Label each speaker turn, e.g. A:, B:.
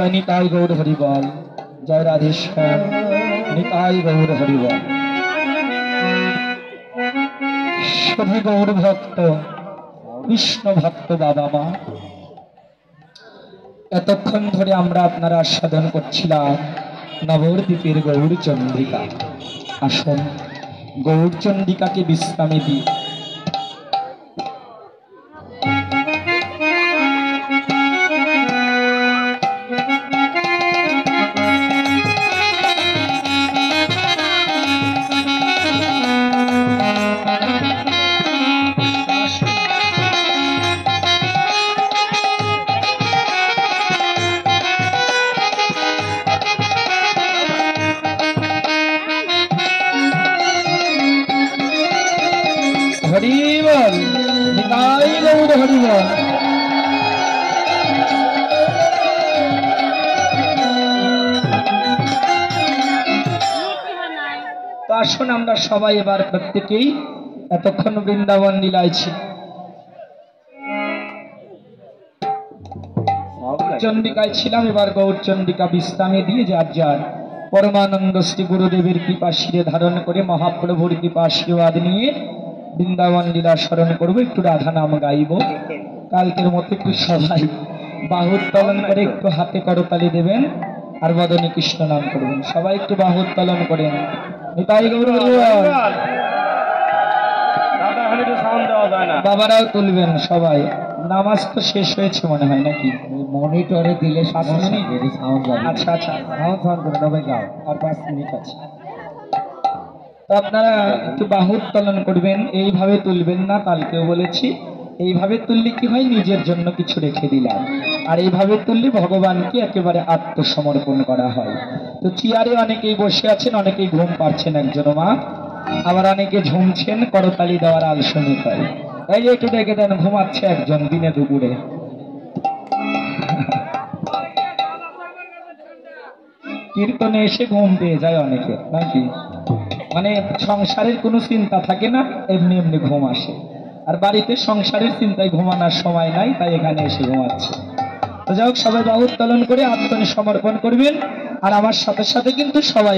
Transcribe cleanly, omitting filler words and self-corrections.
A: जय निताई गौर हरिबल, जय राधेश्याम निताई गौर हरिबल। सभी गौर भक्त कृष्ण भक्त बाबा मा एतक्षण धरे आमरा आपनारा आस्वादन करछिलाम नवद्वीपेर गौर चंद्रिका। आसुन गौर चंद्रिका के विश्रामे दी। हरिबल निताई गौर हरिबल। तो आसुन आमरा सबाई एबार प्रत्येकेई एतक्षण बृंदावन लीलाय चंडिकाय छिलाम, एबार गौर चंडिका विश्रामे दिए जार जार परमानंद श्री गुरुदेवेर कृपा शिरे धारण करे महाप्रभुर कृपा आशीर्वाद निये बृंदावन लीला स्मरण करब। एकटू राधा नाम गाइब। कालकेर मतो एकटू सबाई बाहु उत्तोलन करे एकटू हाथे करताली देवेन और बदने कृष्ण नाम करबेन। सबाई एकटू बाहु उत्तोलन करेन। निताई गौर हरिबल। बाबाराও তুলবেন সবাই। नामाज तो शेष হয়েছে মনে হয় নাকি? মনিটরে দিলে 5 মিনিট সাউন্ড যাবে। আচ্ছা আচ্ছা সাউন্ড অন করে দাও গাও আর 5 মিনিট আছে। তো আপনারা একটু বাহু উত্তোলন করবেন, এইভাবে তুলবেন না। কালকেও বলেছি এইভাবে তুললে কি হয়, নিজের জন্য কিছু রেখে দিলাম। আর এইভাবে তুললে ভগবানকে একেবারে আত্মসমর্পণ করা হয়। তো চেয়ারে অনেকেই বসে আছেন, অনেকেই ঘুম পাচ্ছেন একজন মা, আবার অনেকে ঝুমছেন, করতালি দেওয়ার আলসেমি পায়। এই যে একটু ডেকে দেন, ঘুমাচ্ছে একজন দিনে দুপুরে। কীর্তনে এসে ঘুম পেয়ে যায় অনেকে নাকি, মানে সংসারের কোনো চিন্তা থাকে না, এমনি এমনি ঘুম আসে। আর বাড়িতে সংসারের চিন্তায় ঘুমানোর সময় নাই, তাই এখানে এসে ঘুমাচ্ছে। তো যাই হোক, সবাই বাহু উত্তোলন করে আত্মসমর্পণ করবেন। আর আমার সাথে সাথে কিন্তু সবাই